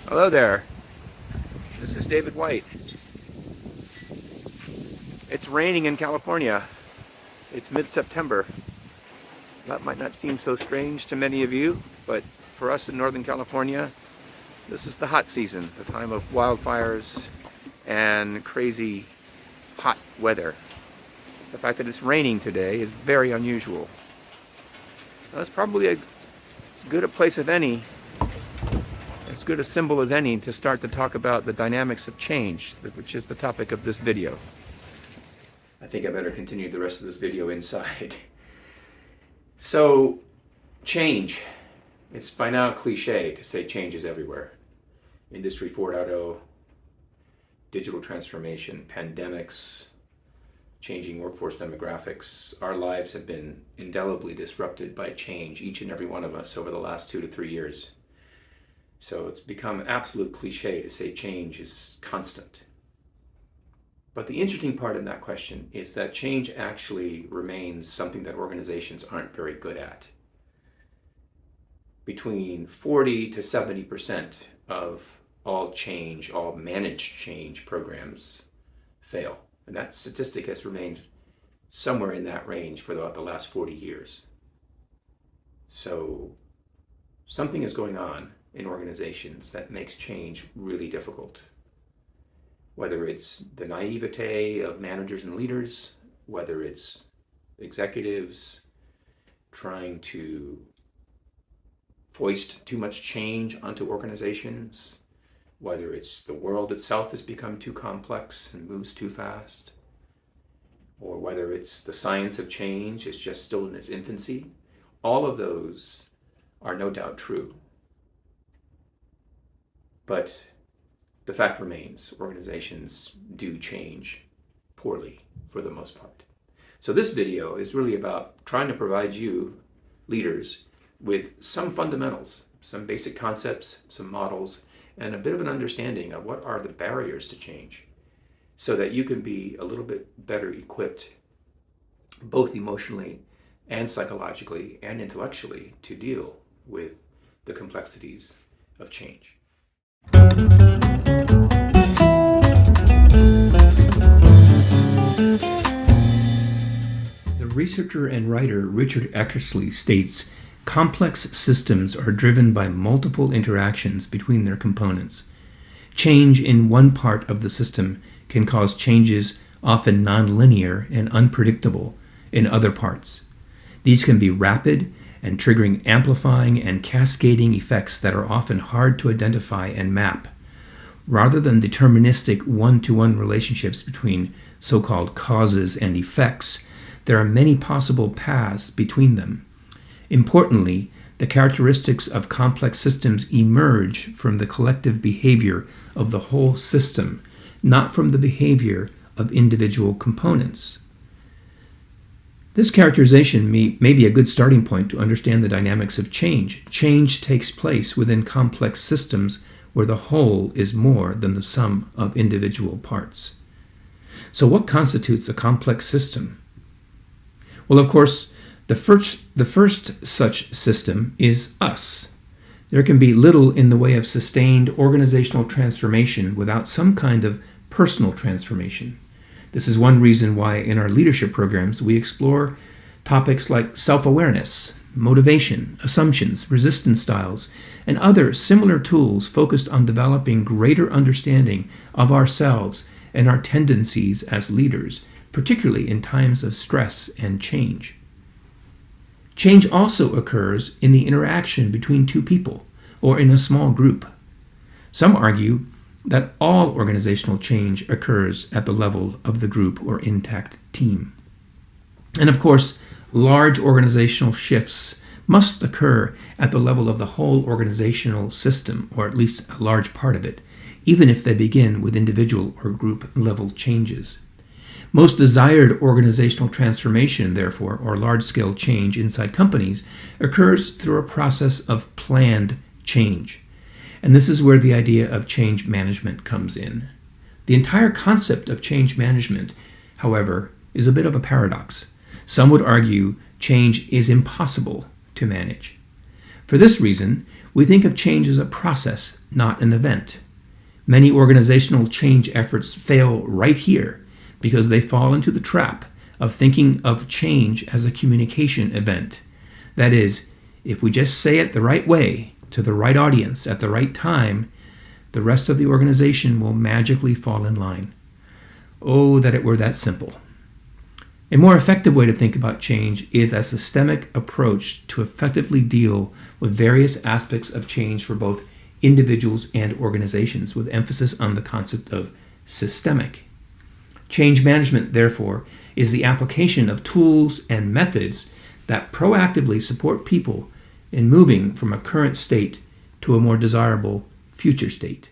Hello there. This is David White. It's raining in California. It's mid-September. That might not seem so strange to many of you, but for us in Northern California, this is the hot season, the time of wildfires and crazy hot weather. The fact that it's raining today is very unusual. Now, it's probably as good a place as any, as good a symbol as any, to start to talk about the dynamics of change, which is the topic of this video. I think I better continue the rest of this video inside. So, change. It's by now cliche to say change is everywhere. Industry 4.0, digital transformation, pandemics, changing workforce demographics. Our lives have been indelibly disrupted by change, each and every one of us, over the last 2 to 3 years. So it's become absolute cliche to say change is constant. But the interesting part in that question is that change actually remains something that organizations aren't very good at. Between 40 to 70% of all change, all managed change programs fail. And that statistic has remained somewhere in that range for the last 40 years. So something is going on in organizations that makes change really difficult. Whether it's the naivete of managers and leaders, whether it's executives trying to foist too much change onto organizations, whether it's the world itself has become too complex and moves too fast, or whether it's the science of change is just still in its infancy, all of those are no doubt true. But the fact remains, organizations do change poorly for the most part. So this video is really about trying to provide you, leaders, with some fundamentals, some basic concepts, some models, and a bit of an understanding of what are the barriers to change, so that you can be a little bit better equipped, both emotionally and psychologically and intellectually, to deal with the complexities of change. The researcher and writer Richard Eckersley states, complex systems are driven by multiple interactions between their components. Change in one part of the system can cause changes often nonlinear and unpredictable in other parts. These can be rapid and triggering amplifying and cascading effects that are often hard to identify and map. Rather than deterministic one-to-one relationships between so-called causes and effects, there are many possible paths between them. Importantly, the characteristics of complex systems emerge from the collective behavior of the whole system, not from the behavior of individual components. This characterization may be a good starting point to understand the dynamics of change. Change takes place within complex systems where the whole is more than the sum of individual parts. So what constitutes a complex system? Well, of course, the first such system is us. There can be little in the way of sustained organizational transformation without some kind of personal transformation. This is one reason why in our leadership programs we explore topics like self-awareness, motivation, assumptions, resistance styles, and other similar tools focused on developing greater understanding of ourselves and our tendencies as leaders, particularly in times of stress and change. Change also occurs in the interaction between two people or in a small group. Some argue that all organizational change occurs at the level of the group or intact team. And of course, large organizational shifts must occur at the level of the whole organizational system, or at least a large part of it, even if they begin with individual or group level changes. Most desired organizational transformation, therefore, or large-scale change inside companies, occurs through a process of planned change. And this is where the idea of change management comes in. The entire concept of change management, however, is a bit of a paradox. Some would argue change is impossible to manage. For this reason, we think of change as a process, not an event. Many organizational change efforts fail right here because they fall into the trap of thinking of change as a communication event. That is, if we just say it the right way, to the right audience, at the right time, the rest of the organization will magically fall in line. Oh, that it were that simple. A more effective way to think about change is a systemic approach to effectively deal with various aspects of change for both individuals and organizations, with emphasis on the concept of systemic. Change management, therefore, is the application of tools and methods that proactively support people in moving from a current state to a more desirable future state.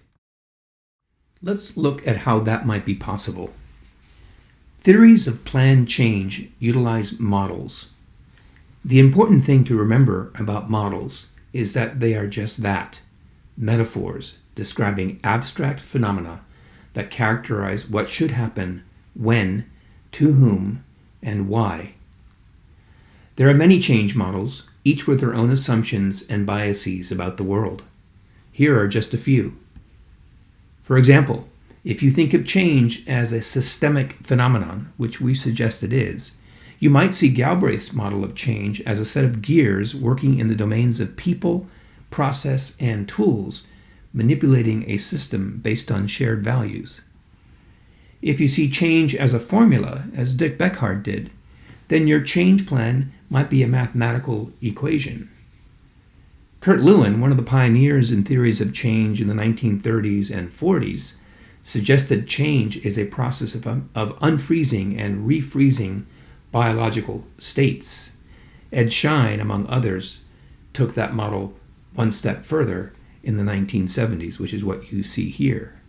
Let's look at how that might be possible. Theories of planned change utilize models. The important thing to remember about models is that they are just that, metaphors describing abstract phenomena that characterize what should happen, when, to whom, and why. There are many change models, each with their own assumptions and biases about the world. Here are just a few. For example, if you think of change as a systemic phenomenon, which we suggest it is, you might see Galbraith's model of change as a set of gears working in the domains of people, process, and tools, manipulating a system based on shared values. If you see change as a formula, as Dick Beckhard did, then your change plan might be a mathematical equation. Kurt Lewin, one of the pioneers in theories of change in the 1930s and 40s, suggested change is a process of unfreezing and refreezing biological states. Ed Schein, among others, took that model one step further in the 1970s, which is what you see here.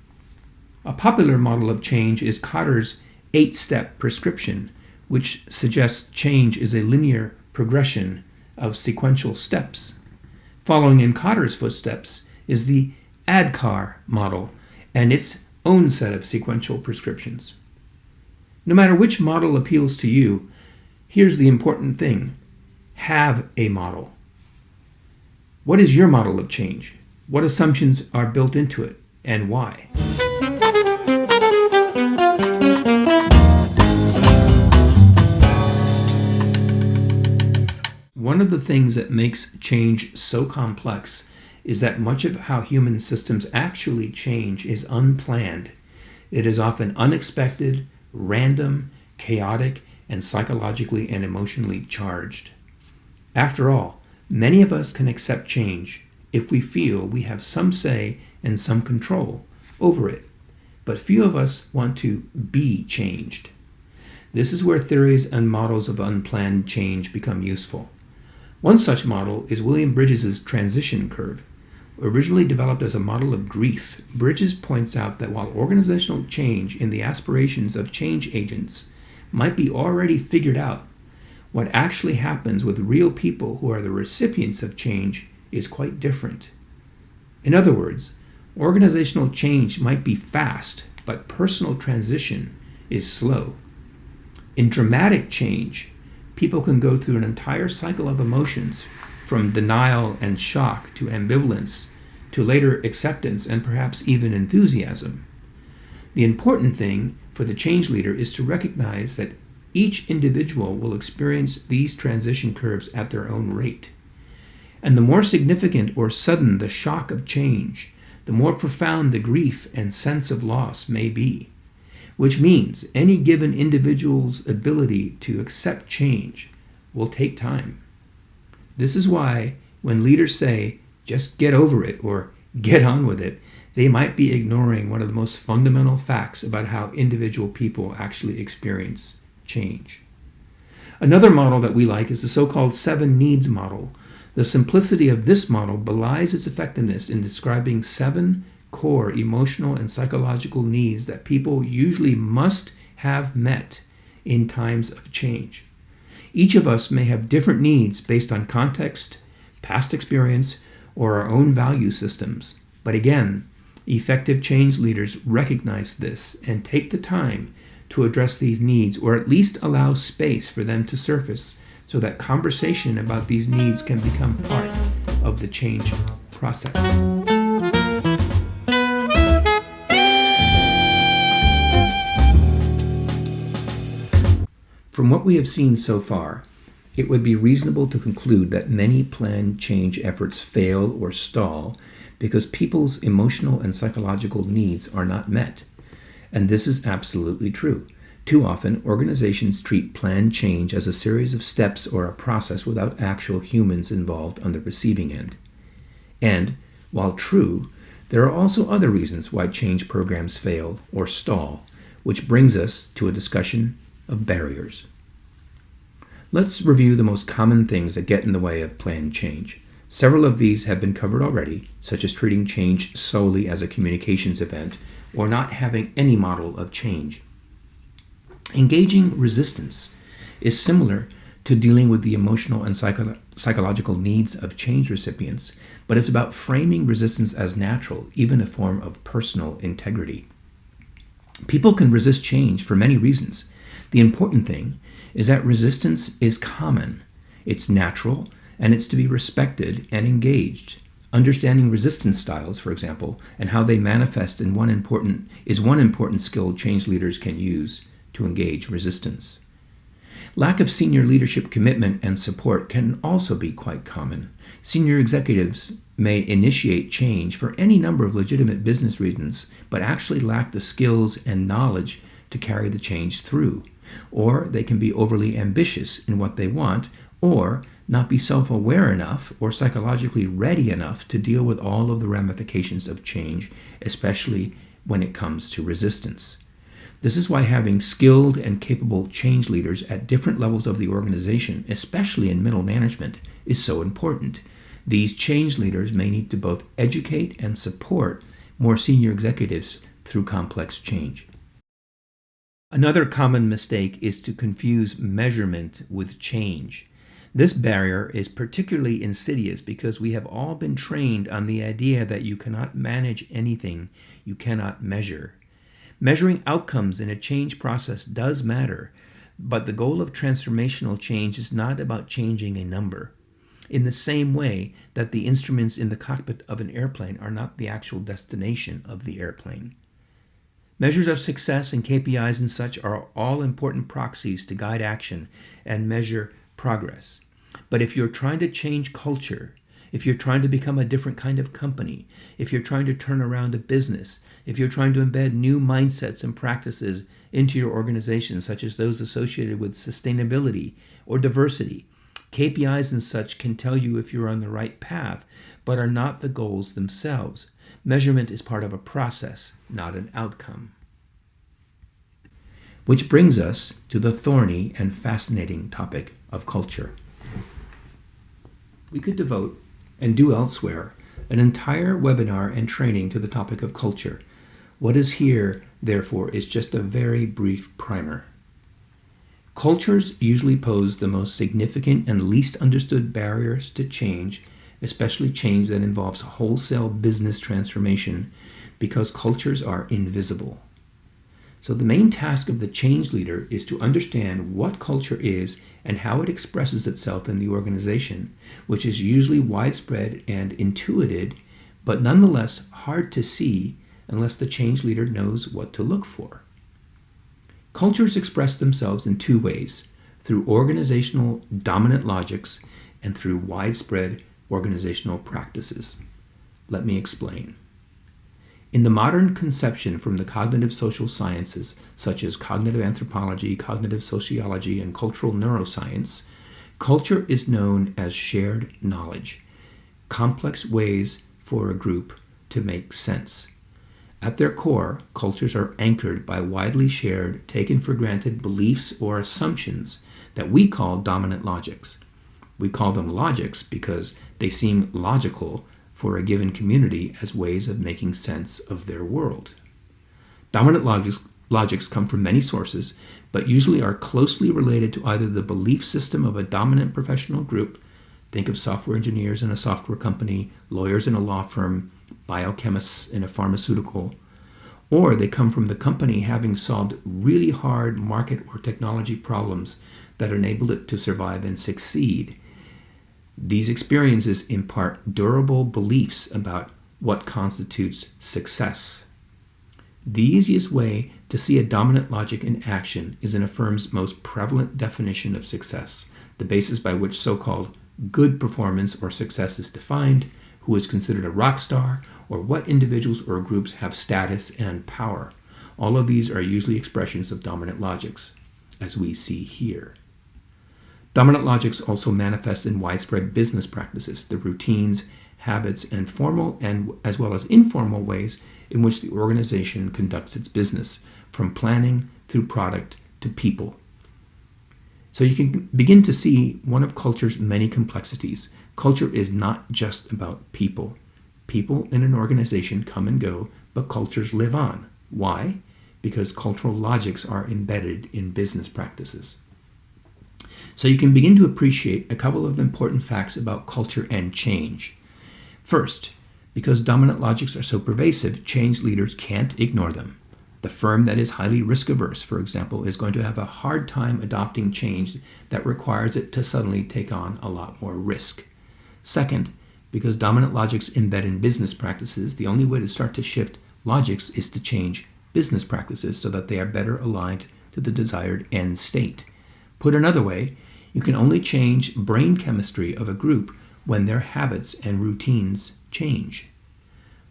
A popular model of change is Kotter's 8-step prescription, which suggests change is a linear progression of sequential steps. Following in Kotter's footsteps is the ADKAR model and its own set of sequential prescriptions. No matter which model appeals to you, here's the important thing: have a model. What is your model of change? What assumptions are built into it, and why? One of the things that makes change so complex is that much of how human systems actually change is unplanned. It is often unexpected, random, chaotic, and psychologically and emotionally charged. After all, many of us can accept change if we feel we have some say and some control over it, but few of us want to be changed. This is where theories and models of unplanned change become useful. One such model is William Bridges' transition curve. Originally developed as a model of grief, Bridges points out that while organizational change in the aspirations of change agents might be already figured out, what actually happens with real people who are the recipients of change is quite different. In other words, organizational change might be fast, but personal transition is slow. In dramatic change, people can go through an entire cycle of emotions, from denial and shock to ambivalence to later acceptance and perhaps even enthusiasm. The important thing for the change leader is to recognize that each individual will experience these transition curves at their own rate. And the more significant or sudden the shock of change, the more profound the grief and sense of loss may be, which means any given individual's ability to accept change will take time. This is why when leaders say, just get over it or get on with it, they might be ignoring one of the most fundamental facts about how individual people actually experience change. Another model that we like is the so-called 7 needs model. The simplicity of this model belies its effectiveness in describing 7 core emotional and psychological needs that people usually must have met in times of change. Each of us may have different needs based on context, past experience, or our own value systems. But again, effective change leaders recognize this and take the time to address these needs, or at least allow space for them to surface so that conversation about these needs can become part of the change process. what we have seen so far, it would be reasonable to conclude that many planned change efforts fail or stall because people's emotional and psychological needs are not met. And this is absolutely true. Too often, organizations treat planned change as a series of steps or a process without actual humans involved on the receiving end. And, while true, there are also other reasons why change programs fail or stall, which brings us to a discussion of barriers. Let's review the most common things that get in the way of planned change. Several of these have been covered already, such as treating change solely as a communications event or not having any model of change. Engaging resistance is similar to dealing with the emotional and psychological needs of change recipients, but it's about framing resistance as natural, even a form of personal integrity. People can resist change for many reasons. The important thing is that resistance is common, it's natural, and it's to be respected and engaged. Understanding resistance styles, for example, and how they manifest is one important skill change leaders can use to engage resistance. Lack of senior leadership commitment and support can also be quite common. Senior executives may initiate change for any number of legitimate business reasons, but actually lack the skills and knowledge to carry the change through. Or they can be overly ambitious in what they want, or not be self-aware enough or psychologically ready enough to deal with all of the ramifications of change, especially when it comes to resistance. This is why having skilled and capable change leaders at different levels of the organization, especially in middle management, is so important. These change leaders may need to both educate and support more senior executives through complex change. Another common mistake is to confuse measurement with change. This barrier is particularly insidious because we have all been trained on the idea that you cannot manage anything you cannot measure. Measuring outcomes in a change process does matter, but the goal of transformational change is not about changing a number. In the same way that the instruments in the cockpit of an airplane are not the actual destination of the airplane. Measures of success and KPIs and such are all important proxies to guide action and measure progress. But if you're trying to change culture, if you're trying to become a different kind of company, if you're trying to turn around a business, if you're trying to embed new mindsets and practices into your organization, such as those associated with sustainability or diversity, KPIs and such can tell you if you're on the right path, but are not the goals themselves. Measurement is part of a process, not an outcome. Which brings us to the thorny and fascinating topic of culture. We could devote, and do elsewhere, an entire webinar and training to the topic of culture. What is here, therefore, is just a very brief primer. Cultures usually pose the most significant and least understood barriers to change, especially change that involves wholesale business transformation, because cultures are invisible. So the main task of the change leader is to understand what culture is and how it expresses itself in the organization, which is usually widespread and intuited, but nonetheless hard to see unless the change leader knows what to look for. Cultures express themselves in two ways, through organizational dominant logics and through widespread organizational practices. Let me explain. In the modern conception from the cognitive social sciences, such as cognitive anthropology, cognitive sociology, and cultural neuroscience, culture is known as shared knowledge, complex ways for a group to make sense. At their core, cultures are anchored by widely shared, taken for granted beliefs or assumptions that we call dominant logics. We call them logics because they seem logical for a given community as ways of making sense of their world. Dominant logics come from many sources, but usually are closely related to either the belief system of a dominant professional group, think of software engineers in a software company, lawyers in a law firm, biochemists in a pharmaceutical, or they come from the company having solved really hard market or technology problems that enabled it to survive and succeed. These experiences impart durable beliefs about what constitutes success. The easiest way to see a dominant logic in action is in a firm's most prevalent definition of success, the basis by which so-called good performance or success is defined, who is considered a rock star, or what individuals or groups have status and power. All of these are usually expressions of dominant logics, as we see here. Dominant logics also manifest in widespread business practices, the routines, habits, and formal and as well as informal ways in which the organization conducts its business, from planning through product to people. So you can begin to see one of culture's many complexities. Culture is not just about people. People in an organization come and go, but cultures live on. Why? Because cultural logics are embedded in business practices. So you can begin to appreciate a couple of important facts about culture and change. First, because dominant logics are so pervasive, change leaders can't ignore them. The firm that is highly risk-averse, for example, is going to have a hard time adopting change that requires it to suddenly take on a lot more risk. Second, because dominant logics embed in business practices, the only way to start to shift logics is to change business practices so that they are better aligned to the desired end state. Put another way, you can only change brain chemistry of a group when their habits and routines change.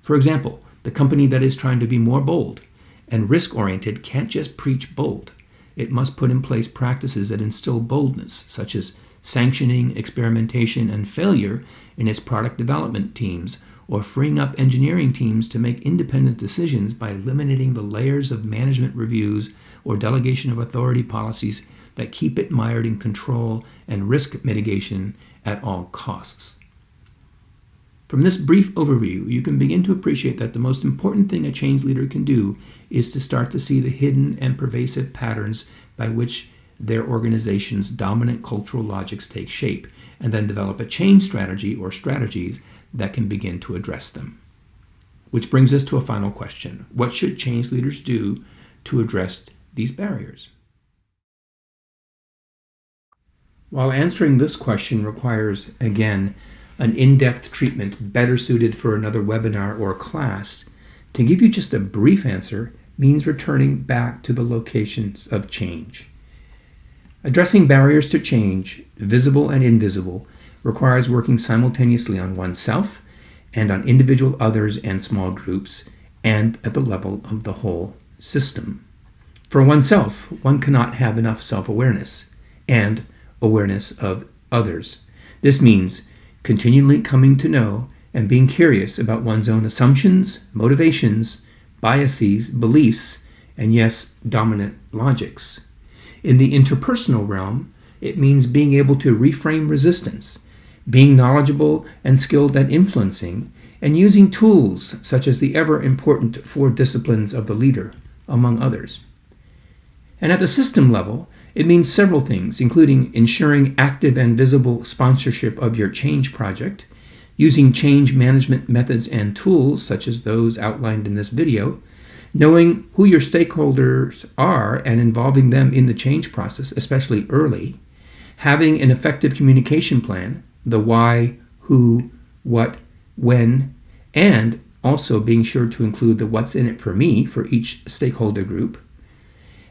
For example, the company that is trying to be more bold and risk-oriented can't just preach bold. It must put in place practices that instill boldness, such as sanctioning experimentation and failure in its product development teams, or freeing up engineering teams to make independent decisions by eliminating the layers of management reviews or delegation of authority policies that keep it mired in control and risk mitigation at all costs. From this brief overview, you can begin to appreciate that the most important thing a change leader can do is to start to see the hidden and pervasive patterns by which their organization's dominant cultural logics take shape, and then develop a change strategy or strategies that can begin to address them. Which brings us to a final question. What should change leaders do to address these barriers? While answering this question requires, again, an in-depth treatment better suited for another webinar or class, to give you just a brief answer means returning back to the locations of change. Addressing barriers to change, visible and invisible, requires working simultaneously on oneself and on individual others and small groups, and at the level of the whole system. For oneself, one cannot have enough self-awareness and awareness of others. This means continually coming to know and being curious about one's own assumptions, motivations, biases, beliefs, and yes, dominant logics. In the interpersonal realm, it means being able to reframe resistance, being knowledgeable and skilled at influencing, and using tools such as the ever-important 4 disciplines of the leader, among others. And at the system level, it means several things, including ensuring active and visible sponsorship of your change project, using change management methods and tools such as those outlined in this video, knowing who your stakeholders are and involving them in the change process, especially early, having an effective communication plan, the why, who, what, when, and also being sure to include the what's in it for me for each stakeholder group,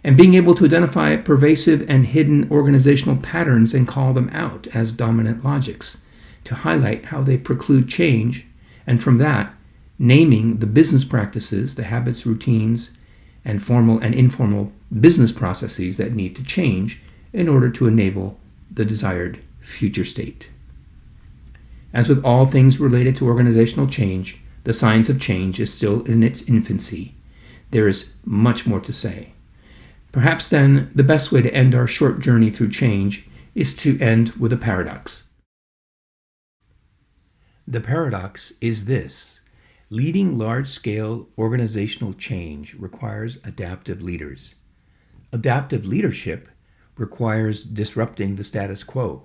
and being able to identify pervasive and hidden organizational patterns and call them out as dominant logics to highlight how they preclude change, and from that, naming the business practices, the habits, routines, and formal and informal business processes that need to change in order to enable the desired future state. As with all things related to organizational change, the science of change is still in its infancy. There is much more to say. Perhaps then, the best way to end our short journey through change is to end with a paradox. The paradox is this: leading large-scale organizational change requires adaptive leaders. Adaptive leadership requires disrupting the status quo.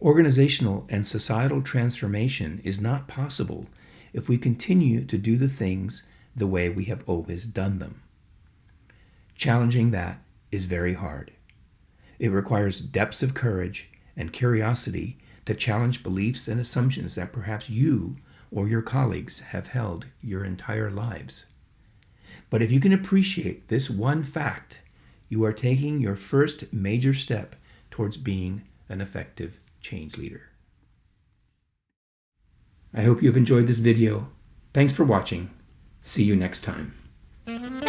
Organizational and societal transformation is not possible if we continue to do the things the way we have always done them. Challenging that is very hard. It requires depths of courage and curiosity to challenge beliefs and assumptions that perhaps you or your colleagues have held your entire lives. But if you can appreciate this one fact, you are taking your first major step towards being an effective change leader. I hope you have enjoyed this video. Thanks for watching. See you next time.